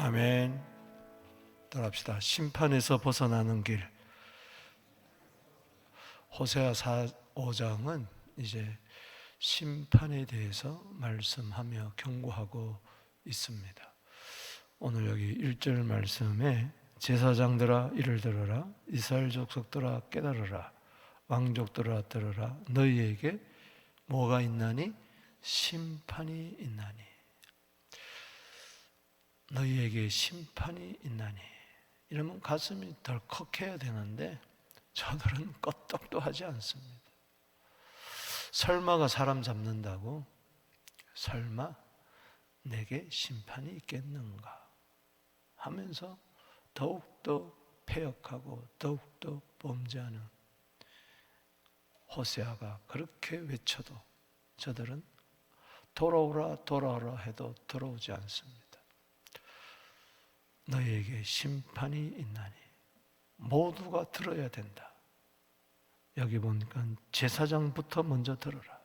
아멘. 따라합시다. 심판에서 벗어나는 길. 호세아 5장은 이제 심판에 대해서 말씀하며 경고하고 있습니다. 오늘 여기 1절 말씀에 제사장들아 이를 들어라, 이스라엘 족속들아 깨달으라, 왕족들아 들으라, 너희에게 뭐가 있나니? 심판이 있나니. 너희에게 심판이 있나니. 이러면 가슴이 덜컥해야 되는데 저들은 껐떡도 하지 않습니다. 설마가 사람 잡는다고? 설마 내게 심판이 있겠는가 하면서 더욱더 패역하고 더욱더 범죄하는 호세아가 그렇게 외쳐도 저들은 돌아오라 돌아오라 해도 돌아오지 않습니다. 너희에게 심판이 있나니. 모두가 들어야 된다. 여기 보니까 제사장부터 먼저 들어라.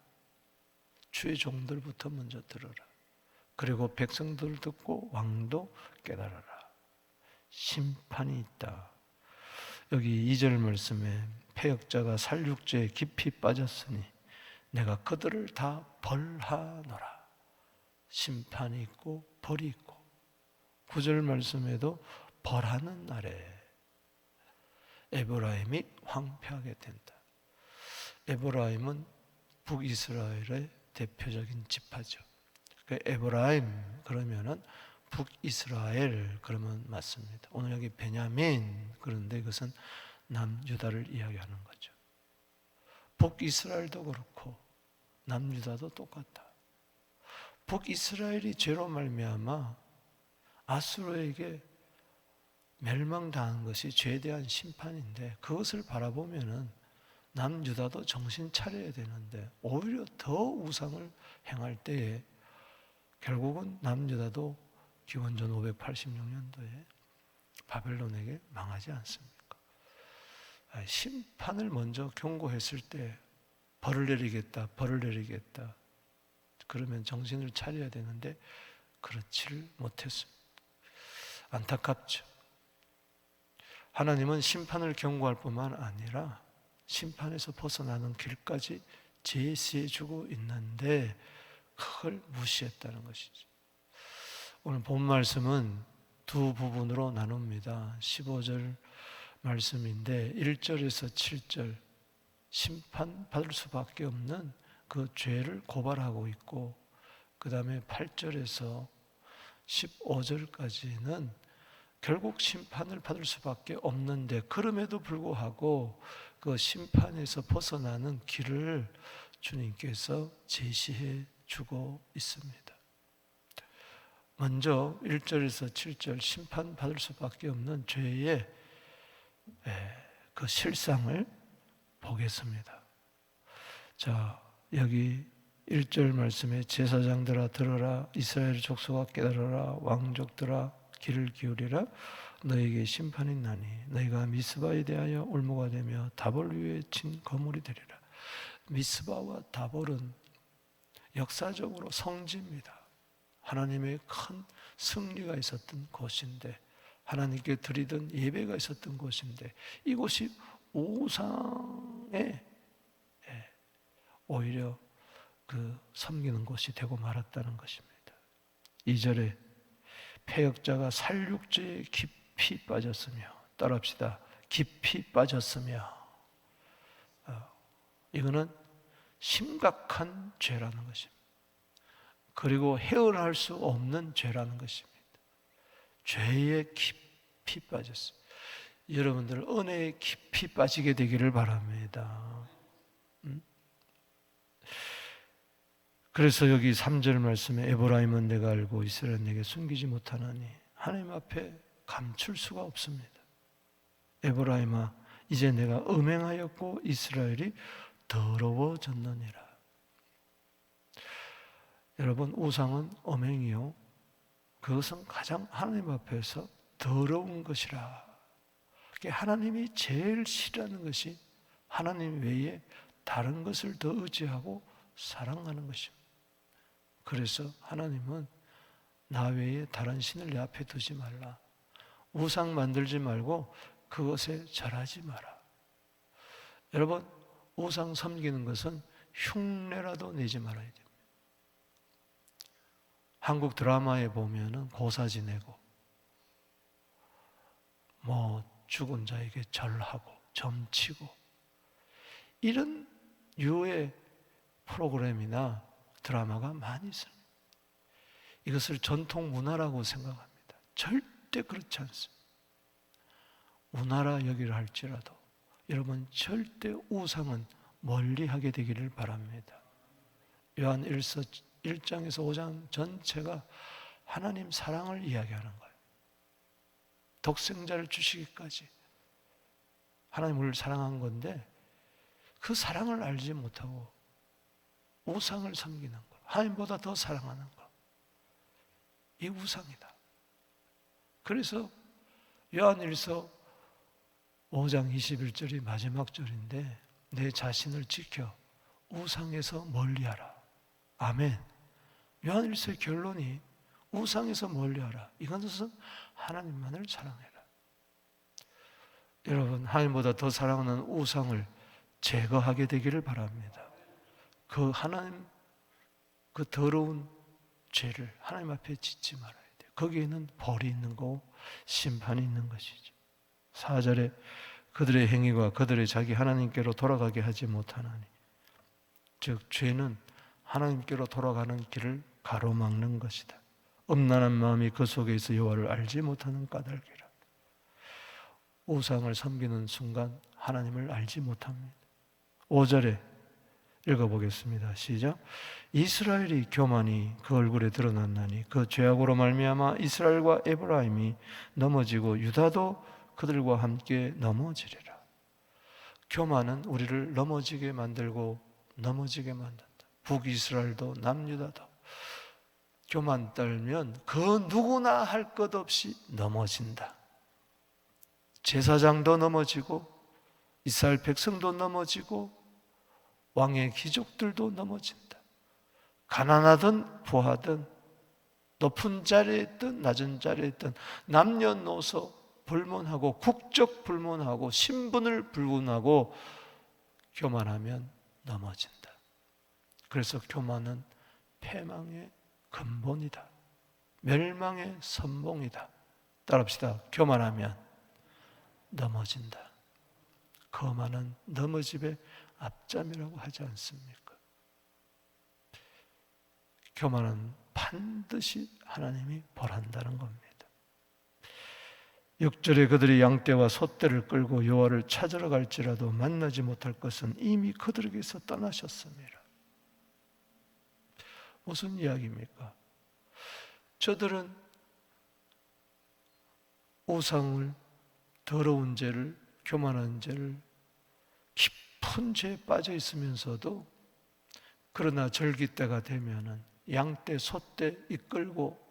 주의 종들부터 먼저 들어라. 그리고 백성들 듣고 왕도 깨달아라. 심판이 있다. 여기 2절 말씀에 패역자가 살육죄에 깊이 빠졌으니 내가 그들을 다 벌하노라. 심판이 있고 벌이 있고, 9절 말씀에도 벌하는 날에 에브라임이 황폐하게 된다. 에브라임은 북이스라엘의 대표적인 지파죠. 에브라임 그러면은 북이스라엘 그러면 맞습니다. 오늘 여기 베냐민 그런데 이것은 남유다를 이야기하는 거죠. 북이스라엘도 그렇고 남유다도 똑같다. 북이스라엘이 죄로 말미암아 아수르에게 멸망당한 것이 죄에 대한 심판인데, 그것을 바라보면은 남유다도 정신 차려야 되는데 오히려 더 우상을 행할 때에 결국은 남유다도 기원전 586년도에 바벨론에게 망하지 않습니까? 심판을 먼저 경고했을 때 벌을 내리겠다, 벌을 내리겠다. 그러면 정신을 차려야 되는데 그렇지를 못했습니다. 안타깝죠. 하나님은 심판을 경고할 뿐만 아니라 심판에서 벗어나는 길까지 제시해 주고 있는데 그걸 무시했다는 것이죠. 오늘 본 말씀은 두 부분으로 나눕니다. 15절 말씀인데 1절에서 7절 심판받을 수밖에 없는 그 죄를 고발하고 있고, 그 다음에 8절에서 15절까지는 결국 심판을 받을 수밖에 없는데 그럼에도 불구하고 그 심판에서 벗어나는 길을 주님께서 제시해 주고 있습니다. 먼저 1절에서 7절 심판받을 수밖에 없는 죄의 그 실상을 보겠습니다. 자, 여기 1절 말씀에 제사장들아 들어라, 이스라엘 족속아 깨달아라, 왕족들아 귀를 기울이라, 너에게 심판이 나니 너희가 미스바에 대하여 올무가 되며 다볼 위에 친 거물이 되리라. 미스바와 다볼은 역사적으로 성지입니다. 하나님의 큰 승리가 있었던 곳인데, 하나님께 드리던 예배가 있었던 곳인데 이곳이 우상에 오히려 그 섬기는 곳이 되고 말았다는 것입니다. 2절에 패역자가 살육죄에 깊이 빠졌으며, 따라합시다. 깊이 빠졌으며, 이거는 심각한 죄라는 것입니다. 그리고 헤어날 수 없는 죄라는 것입니다. 죄에 깊이 빠졌습니다. 여러분들 은혜에 깊이 빠지게 되기를 바랍니다. 그래서 여기 3절 말씀에 에브라임은 내가 알고 이스라엘은 내게 숨기지 못하나니, 하나님 앞에 감출 수가 없습니다. 에브라임아 이제 내가 음행하였고 이스라엘이 더러워졌느니라. 여러분, 우상은 음행이요, 그것은 가장 하나님 앞에서 더러운 것이라. 하나님이 제일 싫어하는 것이 하나님 외에 다른 것을 더 의지하고 사랑하는 것입니다. 그래서 하나님은 나 외에 다른 신을 내 앞에 두지 말라. 우상 만들지 말고 그것에 절하지 마라. 여러분, 우상 섬기는 것은 흉내라도 내지 말아야 됩니다. 한국 드라마에 보면은 고사 지내고 죽은 자에게 절하고 점치고 이런 유의 프로그램이나 드라마가 많이 있습니다. 이것을 전통 문화라고 생각합니다. 절대 그렇지 않습니다. 문화라 여기를 할지라도 여러분 절대 우상은 멀리하게 되기를 바랍니다. 요한 1장에서 5장 전체가 하나님 사랑을 이야기하는 거예요. 독생자를 주시기까지 하나님 우리를 사랑한 건데 그 사랑을 알지 못하고 우상을 섬기는 것, 하나님보다 더 사랑하는 것, 이 우상이다. 그래서 요한일서 5장 21절이 마지막 절인데 내 자신을 지켜 우상에서 멀리하라. 아멘. 요한일서의 결론이 우상에서 멀리하라. 이것은 하나님만을 사랑해라. 여러분, 하나님보다 더 사랑하는 우상을 제거하게 되기를 바랍니다. 그 하나님, 그 더러운 죄를 하나님 앞에 짓지 말아야 돼요. 거기에는 벌이 있는 거고 심판이 있는 것이죠. 4절에 그들의 행위가 그들의 자기 하나님께로 돌아가게 하지 못하나니, 즉 죄는 하나님께로 돌아가는 길을 가로막는 것이다. 음란한 마음이 그 속에 있어 여호와를 알지 못하는 까닭이라. 우상을 섬기는 순간 하나님을 알지 못합니다. 5절에 읽어보겠습니다. 시작. 이스라엘이 교만이 그 얼굴에 드러났나니 그 죄악으로 말미암아 이스라엘과 에브라임이 넘어지고 유다도 그들과 함께 넘어지리라. 교만은 우리를 넘어지게 만들고 넘어지게 만든다. 북이스라엘도 남유다도 교만 떨면 그 누구나 할 것 없이 넘어진다. 제사장도 넘어지고 이스라엘 백성도 넘어지고 왕의 귀족들도 넘어진다. 가난하든 부하든 높은 자리에 있든 낮은 자리에 있든 남녀노소 불문하고 국적 불문하고 신분을 불문하고 교만하면 넘어진다. 그래서 교만은 패망의 근본이다. 멸망의 선봉이다. 따라합시다. 교만하면 넘어진다. 거만은 넘어짐의 앞잠이라고 하지 않습니까? 교만은 반드시 하나님이 벌한다는 겁니다. 6절에 그들이 양떼와 소떼를 끌고 여호와를 찾으러 갈지라도 만나지 못할 것은 이미 그들에게서 떠나셨습니다. 무슨 이야기입니까? 저들은 우상을, 더러운 죄를, 교만한 죄를, 깊은 죄에 빠져 있으면서도 그러나 절기 때가 되면은 양떼, 소떼 이끌고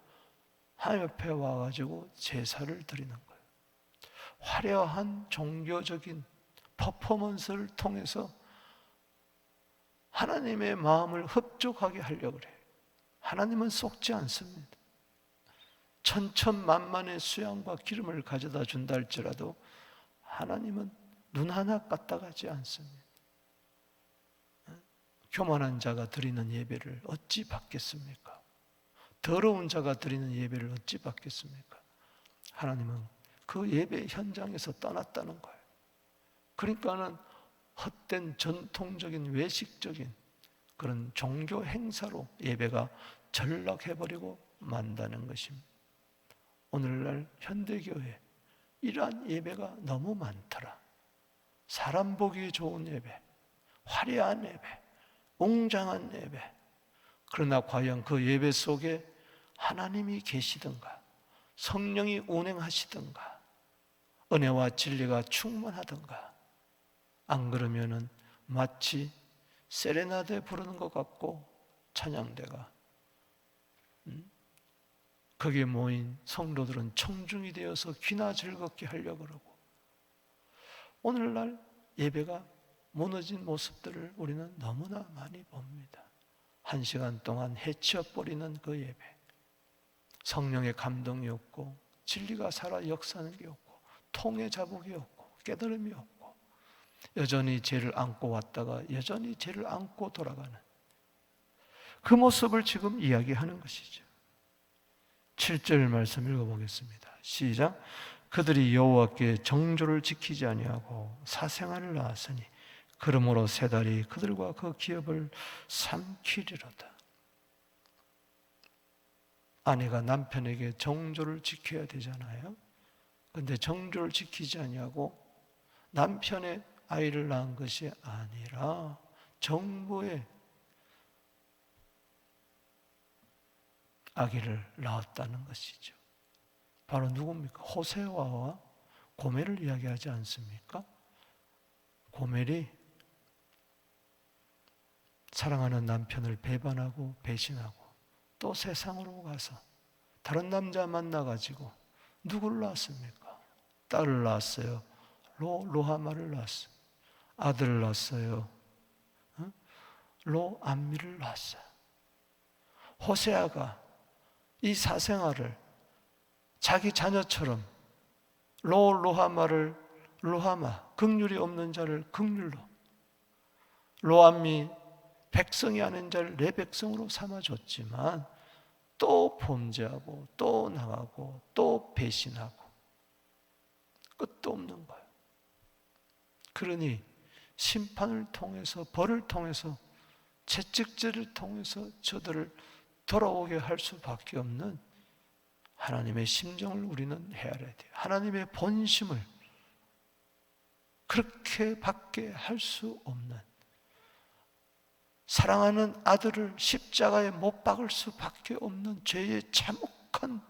하나님 앞에 와가지고 제사를 드리는 거예요. 화려한 종교적인 퍼포먼스를 통해서 하나님의 마음을 흡족하게 하려고 그래요. 하나님은 속지 않습니다. 천천만만의 수양과 기름을 가져다 준다 할지라도 하나님은 눈 하나 까딱하지 않습니다. 교만한 자가 드리는 예배를 어찌 받겠습니까? 더러운 자가 드리는 예배를 어찌 받겠습니까? 하나님은 그 예배 현장에서 떠났다는 거예요. 그러니까는 헛된 전통적인 외식적인 그런 종교 행사로 예배가 전락해버리고 만다는 것입니다. 오늘날 현대교회 이러한 예배가 너무 많더라. 사람 보기 좋은 예배, 화려한 예배, 웅장한 예배. 그러나 과연 그 예배 속에 하나님이 계시던가, 성령이 운행하시던가, 은혜와 진리가 충만하던가. 안 그러면은 마치 세레나데 부르는 것 같고 찬양대가 거기에 모인 성도들은 청중이 되어서 귀나 즐겁게 하려고 그러고, 오늘날 예배가 무너진 모습들을 우리는 너무나 많이 봅니다. 1시간 동안 해치워버리는 그 예배, 성령의 감동이 없고 진리가 살아 역사하는 게 없고 통의 자복이 없고 깨달음이 없고 여전히 죄를 안고 왔다가 여전히 죄를 안고 돌아가는 그 모습을 지금 이야기하는 것이죠. 7절 말씀 읽어보겠습니다. 시작. 그들이 여호와께 정조를 지키지 아니하고 사생아를 낳았으니 그러므로 세 달이 그들과 그 기업을 삼키리로다. 아내가 남편에게 정조를 지켜야 되잖아요. 그런데 정조를 지키지 아니하고 남편의 아이를 낳은 것이 아니라 정부의 아기를 낳았다는 것이죠. 바로 누굽니까? 호세아와 고멜을 이야기하지 않습니까? 고멜이 사랑하는 남편을 배반하고 배신하고 또 세상으로 가서 다른 남자 만나가지고 누구를 낳았습니까? 딸을 낳았어요. 로하마를 낳았어요. 아들을 낳았어요. 로암미를 낳았어요. 호세아가 이 사생아를 자기 자녀처럼 로하마를 로하마, 긍휼이 없는 자를 긍휼로, 로암미, 백성이 아닌 자를 내 백성으로 삼아줬지만 또 범죄하고 또 나가고 또 배신하고 끝도 없는 거예요. 그러니 심판을 통해서, 벌을 통해서, 채찍질을 통해서 저들을 돌아오게 할 수밖에 없는 하나님의 심정을 우리는 헤아려야 돼요. 하나님의 본심을 그렇게 밖에 할 수 없는, 사랑하는 아들을 십자가에 못 박을 수밖에 없는 죄의 참혹한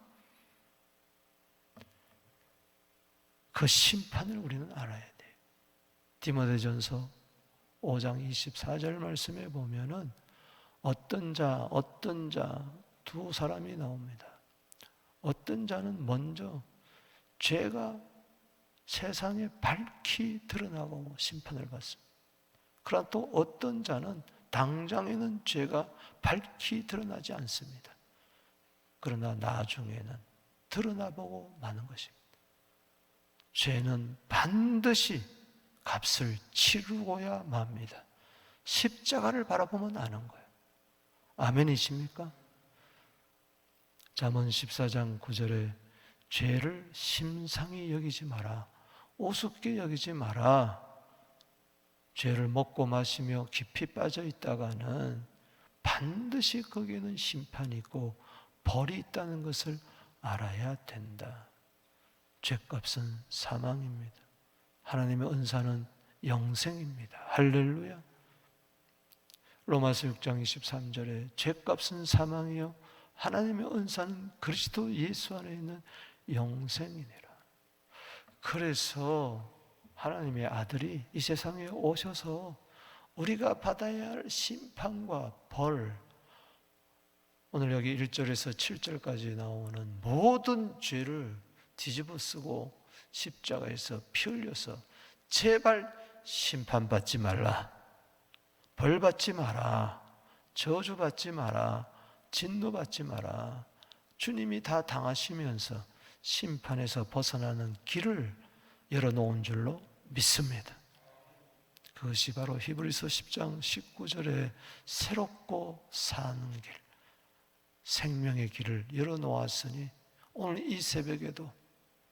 그 심판을 우리는 알아야 돼요. 디모데전서 5장 24절 말씀에 보면은 어떤 자 두 사람이 나옵니다. 어떤 자는 먼저 죄가 세상에 밝히 드러나고 심판을 받습니다. 그러나 또 어떤 자는 당장에는 죄가 밝히 드러나지 않습니다. 그러나 나중에는 드러나보고 마는 것입니다. 죄는 반드시 값을 치르고야 맙니다. 십자가를 바라보면 아는 거예요. 아멘이십니까? 잠언 14장 9절에 죄를 심상히 여기지 마라, 우습게 여기지 마라. 죄를 먹고 마시며 깊이 빠져 있다가는 반드시 거기에는 심판이 있고 벌이 있다는 것을 알아야 된다. 죄값은 사망입니다. 하나님의 은사는 영생입니다. 할렐루야. 로마서 6장 23절에 죄값은 사망이요 하나님의 은사는 그리스도 예수 안에 있는 영생이니라. 그래서 하나님의 아들이 이 세상에 오셔서 우리가 받아야 할 심판과 벌, 오늘 여기 1절에서 7절까지 나오는 모든 죄를 뒤집어 쓰고 십자가에서 피 흘려서 제발 심판받지 말라, 벌받지 마라, 저주받지 마라, 진노받지 마라. 주님이 다 당하시면서 심판에서 벗어나는 길을 열어놓은 줄로 믿습니다. 그것이 바로 히브리서 10장 19절에 새롭고 사는 길, 생명의 길을 열어놓았으니 오늘 이 새벽에도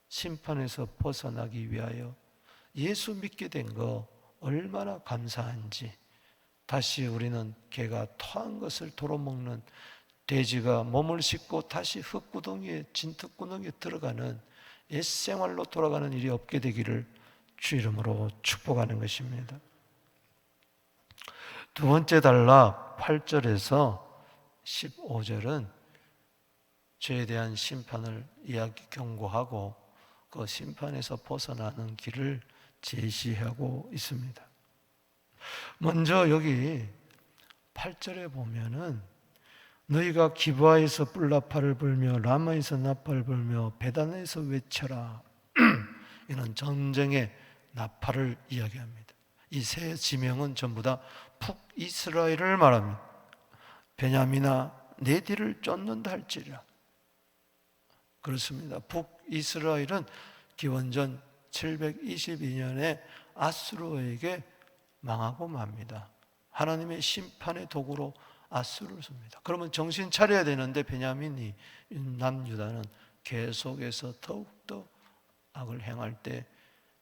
심판에서 벗어나기 위하여 예수 믿게 된 거 얼마나 감사한지, 다시 우리는 개가 토한 것을 도로먹는 돼지가 몸을 씻고 다시 흙구덩이에, 진흙구덩이에 들어가는 옛생활로 돌아가는 일이 없게 되기를 주 이름으로 축복하는 것입니다. 두 번째 단락 8절에서 15절은 죄에 대한 심판을 경고하고 그 심판에서 벗어나는 길을 제시하고 있습니다. 먼저 여기 8절에 보면은 너희가 기브아에서 뿔나팔을 불며 라마에서 나팔을 불며 베단에서 외쳐라. 이는 전쟁의 나팔을 이야기합니다. 이 세 지명은 전부 다 북이스라엘을 말합니다. 베냐민아 내 뒤를 쫓는다 할지라. 그렇습니다. 북이스라엘은 기원전 722년에 아수르에게 망하고 맙니다. 하나님의 심판의 도구로 아수르를 씁니다. 그러면 정신 차려야 되는데 베냐민이 남유다는 계속해서 더욱더 악을 행할 때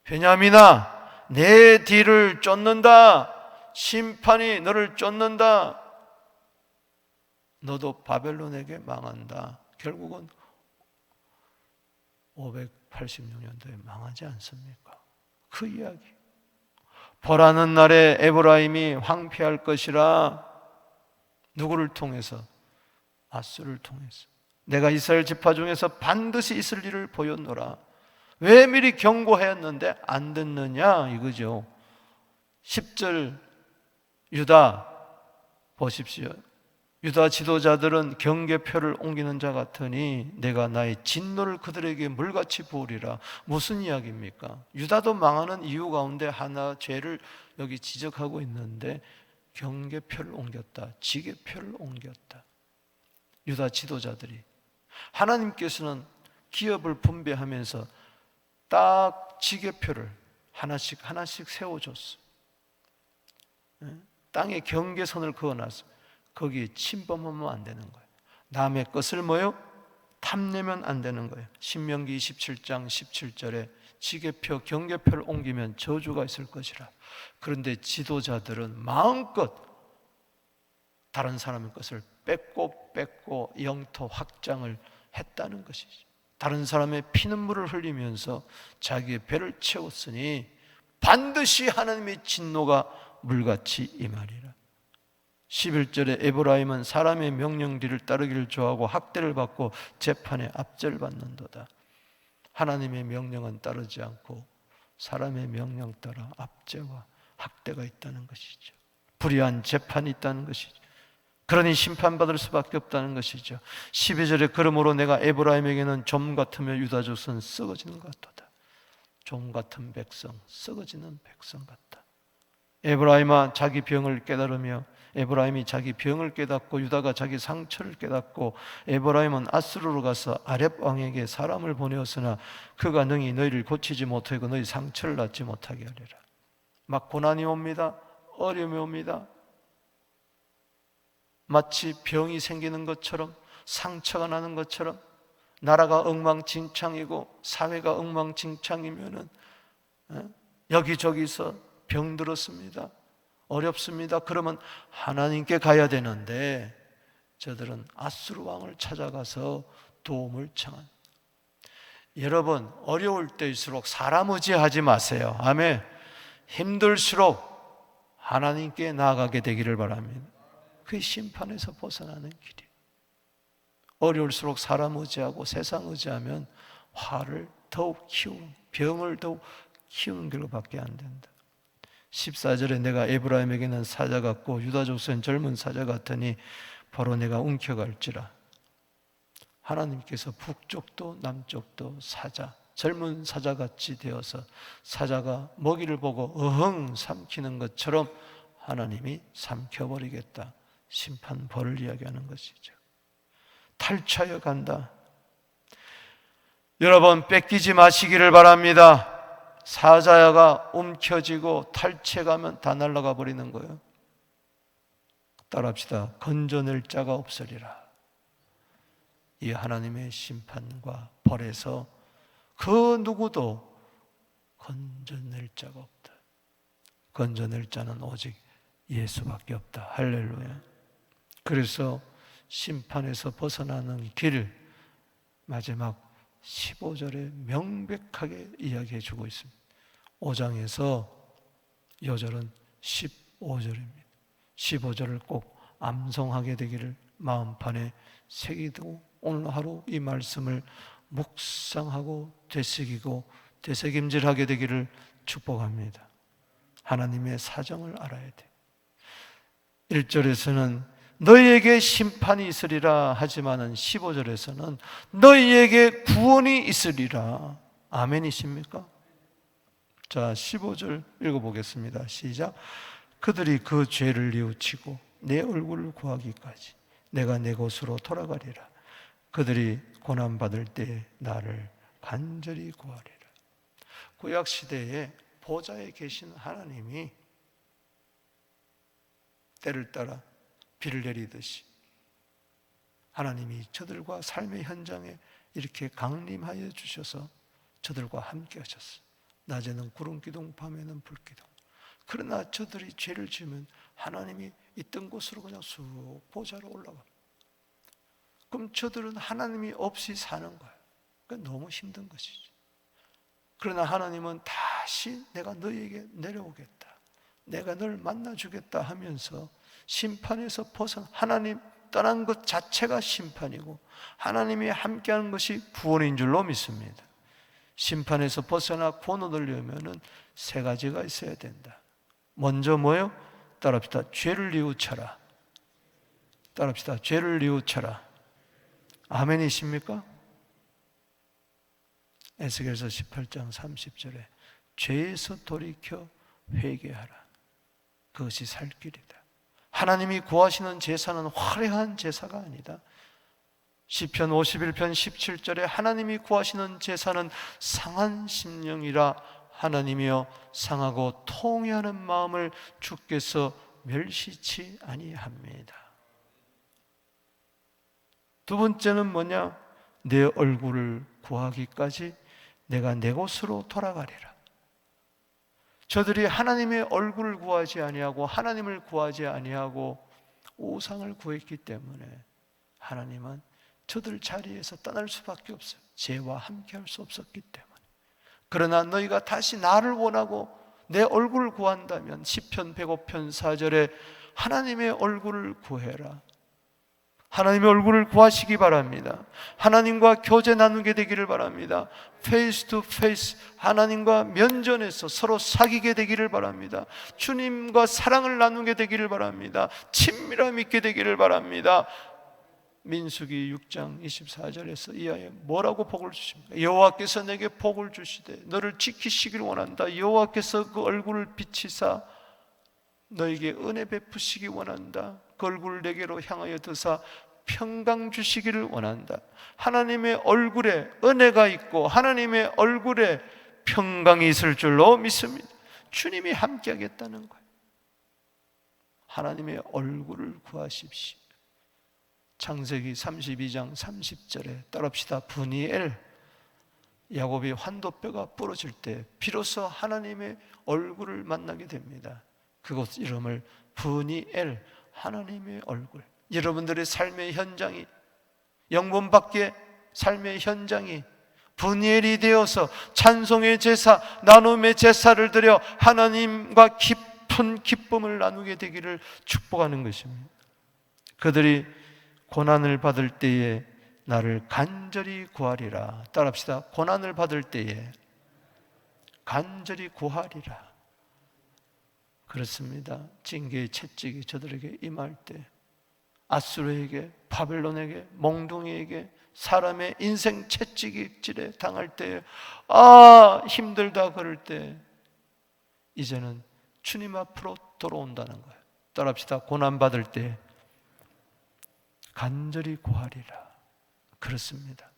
베냐민아 내 뒤를 쫓는다. 심판이 너를 쫓는다. 너도 바벨론에게 망한다. 결국은 586년도에 망하지 않습니까? 그 이야기. 벌하는 날에 에브라임이 황폐할 것이라. 누구를 통해서? 아수를 통해서. 내가 이스라엘 지파 중에서 반드시 있을 일을 보였노라. 왜 미리 경고하였는데 안 듣느냐 이거죠. 10절 유다 보십시오. 유다 지도자들은 경계표를 옮기는 자 같으니 내가 나의 진노를 그들에게 물같이 부으리라. 무슨 이야기입니까? 유다도 망하는 이유 가운데 하나 죄를 여기 지적하고 있는데 경계표를 옮겼다. 지계표를 옮겼다. 유다 지도자들이 하나님께서는 기업을 분배하면서 딱 지계표를 하나씩 세워줬어. 땅에 경계선을 그어놨어. 거기에 침범하면 안 되는 거예요. 남의 것을 뭐요? 탐내면 안 되는 거예요. 신명기 27장 17절에 지계표, 경계표를 옮기면 저주가 있을 것이라. 그런데 지도자들은 마음껏 다른 사람의 것을 뺏고 영토 확장을 했다는 것이죠. 다른 사람의 피눈물을 흘리면서 자기의 배를 채웠으니 반드시 하나님의 진노가 물같이 임하리라. 11절에 에브라임은 사람의 명령 뒤를 따르기를 좋아하고 학대를 받고 재판에 압제받는도다. 하나님의 명령은 따르지 않고 사람의 명령 따라 압제와 학대가 있다는 것이죠. 불의한 재판이 있다는 것이죠. 그러니 심판받을 수밖에 없다는 것이죠. 12절에 그러므로 내가 에브라임에게는 좀 같으며 유다 족속은 썩어지는 것 같도다. 좀 같은 백성, 썩어지는 백성 같다. 에브라임아 자기 병을 깨달으며 에브라임이 자기 병을 깨닫고 유다가 자기 상처를 깨닫고 에브라임은 아수르로 가서 아렙 왕에게 사람을 보내었으나 그가 능히 너희를 고치지 못하고 너희 상처를 낫지 못하게 하리라. 막 고난이 옵니다. 어려움이 옵니다. 마치 병이 생기는 것처럼 상처가 나는 것처럼 나라가 엉망진창이고 사회가 엉망진창이면은 여기저기서 병들었습니다. 어렵습니다. 그러면 하나님께 가야 되는데 저들은 아수르 왕을 찾아가서 도움을 청한. 여러분 어려울 때일수록 사람 의지하지 마세요. 아멘. 힘들수록 하나님께 나아가게 되기를 바랍니다. 그 심판에서 벗어나는 길이에요. 어려울수록 사람 의지하고 세상 의지하면 화를 더욱 키우는, 병을 더욱 키우는 길로 밖에 안 된다. 14절에 내가 에브라임에게는 사자 같고 유다 족속은 젊은 사자 같으니 바로 내가 움켜갈지라. 하나님께서 북쪽도 남쪽도 사자, 젊은 사자같이 되어서 사자가 먹이를 보고 어흥 삼키는 것처럼 하나님이 삼켜버리겠다. 심판 벌을 이야기하는 것이죠. 탈취하여 간다. 여러분 뺏기지 마시기를 바랍니다. 사자가 움켜쥐고 탈취해가면 다 날아가 버리는 거예요. 따라합시다. 건져낼 자가 없으리라. 이 하나님의 심판과 벌에서 그 누구도 건져낼 자가 없다. 건져낼 자는 오직 예수밖에 없다. 할렐루야. 그래서 심판에서 벗어나는 길 마지막 15절에 명백하게 이야기해 주고 있습니다. 5장에서 요절은 15절입니다. 15절을 꼭 암송하게 되기를 마음판에 새기고 오늘 하루 이 말씀을 묵상하고 되새기고 되새김질하게 되기를 축복합니다. 하나님의 사정을 알아야 돼. 1절에서는 너희에게 심판이 있으리라 하지만은 15절에서는 너희에게 구원이 있으리라. 아멘이십니까? 자, 15절 읽어보겠습니다. 시작. 그들이 그 죄를 뉘우치고 내 얼굴을 구하기까지 내가 내 곳으로 돌아가리라. 그들이 고난받을 때 나를 간절히 구하리라. 구약시대에 보좌에 계신 하나님이 때를 따라 비를 내리듯이 하나님이 저들과 삶의 현장에 이렇게 강림하여 주셔서 저들과 함께 하셨어요. 낮에는 구름기둥, 밤에는 불기둥. 그러나 저들이 죄를 지으면 하나님이 있던 곳으로 그냥 쑥 보좌로 올라갑니다. 그럼 저들은 하나님이 없이 사는 거예요. 그러니까 너무 힘든 것이죠. 그러나 하나님은 다시 내가 너희에게 내려오겠다, 내가 널 만나주겠다 하면서 심판에서 벗어나, 하나님 떠난 것 자체가 심판이고 하나님이 함께하는 것이 구원인 줄로 믿습니다. 심판에서 벗어나 구원 얻으려면 세 가지가 있어야 된다. 먼저 뭐예요? 따라합시다. 죄를 뉘우쳐라. 따라합시다. 죄를 뉘우쳐라. 아멘이십니까? 에스겔서 18장 30절에 죄에서 돌이켜 회개하라. 그것이 살 길이다. 하나님이 구하시는 제사는 화려한 제사가 아니다. 시편 51편 17절에 하나님이 구하시는 제사는 상한 심령이라 하나님이여 상하고 통회하는 마음을 주께서 멸시치 아니합니다. 두 번째는 뭐냐? 내 얼굴을 구하기까지 내가 내 곳으로 돌아가리라. 저들이 하나님의 얼굴을 구하지 아니하고 하나님을 구하지 아니하고 우상을 구했기 때문에 하나님은 저들 자리에서 떠날 수밖에 없어요. 죄와 함께할 수 없었기 때문에. 그러나 너희가 다시 나를 원하고 내 얼굴을 구한다면 시편 105편 4절에 하나님의 얼굴을 구해라. 하나님의 얼굴을 구하시기 바랍니다. 하나님과 교제 나누게 되기를 바랍니다. 페이스 투 페이스, 하나님과 면전에서 서로 사귀게 되기를 바랍니다. 주님과 사랑을 나누게 되기를 바랍니다. 친밀함 있게 되기를 바랍니다. 민수기 6장 24절에서 이하에 뭐라고 복을 주십니까? 여호와께서 내게 복을 주시되 너를 지키시기를 원한다. 여호와께서 그 얼굴을 비치사 너에게 은혜 베푸시기 원한다. 그 얼굴을 내게로 향하여 드사 평강 주시기를 원한다. 하나님의 얼굴에 은혜가 있고 하나님의 얼굴에 평강이 있을 줄로 믿습니다. 주님이 함께 하겠다는 거예요. 하나님의 얼굴을 구하십시오. 창세기 32장 30절에 따라합시다. 브니엘, 야곱이 환도뼈가 부러질 때 비로소 하나님의 얼굴을 만나게 됩니다. 그곳 이름을 브니엘, 하나님의 얼굴. 여러분들의 삶의 현장이, 영분 밖의 삶의 현장이 브니엘이 되어서 찬송의 제사, 나눔의 제사를 드려 하나님과 깊은 기쁨을 나누게 되기를 축복하는 것입니다. 그들이 고난을 받을 때에 나를 간절히 구하리라. 따라합시다. 고난을 받을 때에 간절히 구하리라. 그렇습니다. 징계의 채찍이 저들에게 임할 때, 아수르에게, 바벨론에게, 몽둥이에게 사람의 인생 채찍질에 당할 때, 힘들다 그럴 때 이제는 주님 앞으로 돌아온다는 거예요. 따라합시다. 고난받을 때 간절히 구하리라. 그렇습니다.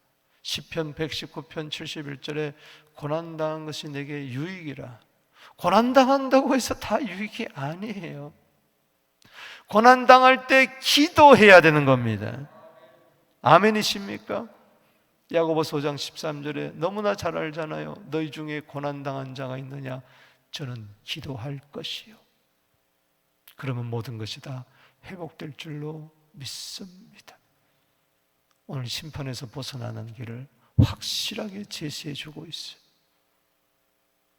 시편 119편 71절에 고난당한 것이 내게 유익이라. 고난당한다고 해서 다 유익이 아니에요. 고난당할 때 기도해야 되는 겁니다. 아멘이십니까? 야고보서 5장 13절에 너무나 잘 알잖아요. 너희 중에 고난당한 자가 있느냐? 저는 기도할 것이요. 그러면 모든 것이 다 회복될 줄로 믿습니다. 오늘 심판에서 벗어나는 길을 확실하게 제시해 주고 있어요.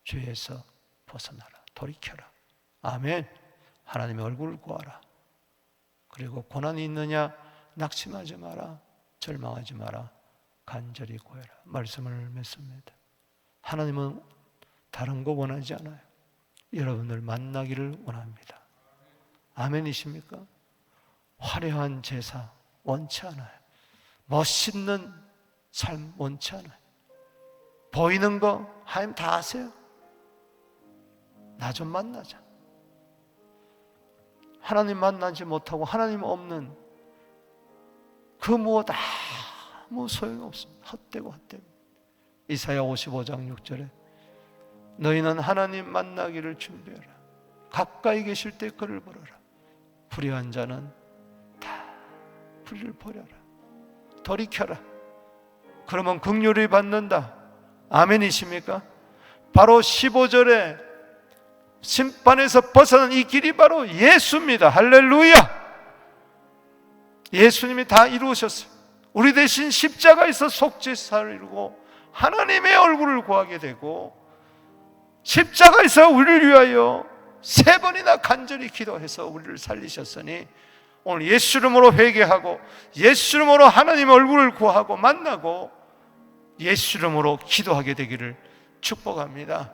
죄에서 벗어나라. 돌이켜라. 아멘. 하나님의 얼굴을 구하라. 그리고 고난이 있느냐? 낙심하지 마라. 절망하지 마라. 간절히 구해라. 말씀을 맺습니다. 하나님은 다른 거 원하지 않아요. 여러분을 만나기를 원합니다. 아멘이십니까? 화려한 제사 원치 않아요. 멋있는 삶 원치 않아요. 보이는 거 하나님 다 아세요. 나 좀 만나자. 하나님 만나지 못하고 하나님 없는 그 무엇 아무 소용없습니다. 헛되고 헛됩니다. 이사야 55장 6절에 너희는 하나님 만나기를 준비하라. 가까이 계실 때 그를 부르라. 불의한 자는 다 불의를 버려라. 돌이켜라. 그러면 긍휼을 받는다. 아멘이십니까? 바로 15절에 심판에서 벗어난 이 길이 바로 예수입니다. 할렐루야! 예수님이 다 이루셨어요. 우리 대신 십자가에서 속죄사를 이루고 하나님의 얼굴을 구하게 되고 십자가에서 우리를 위하여 3번이나 간절히 기도해서 우리를 살리셨으니 오늘 예수 이름으로 회개하고 예수 이름으로 하나님의 얼굴을 구하고 만나고 예수 이름으로 기도하게 되기를 축복합니다.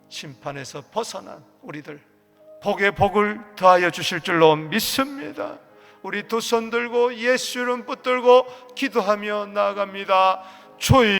심판에서 벗어난 우리들 복에 복을 더하여 주실 줄로 믿습니다. 우리 두 손 들고 예수 이름 붙들고 기도하며 나아갑니다. 주여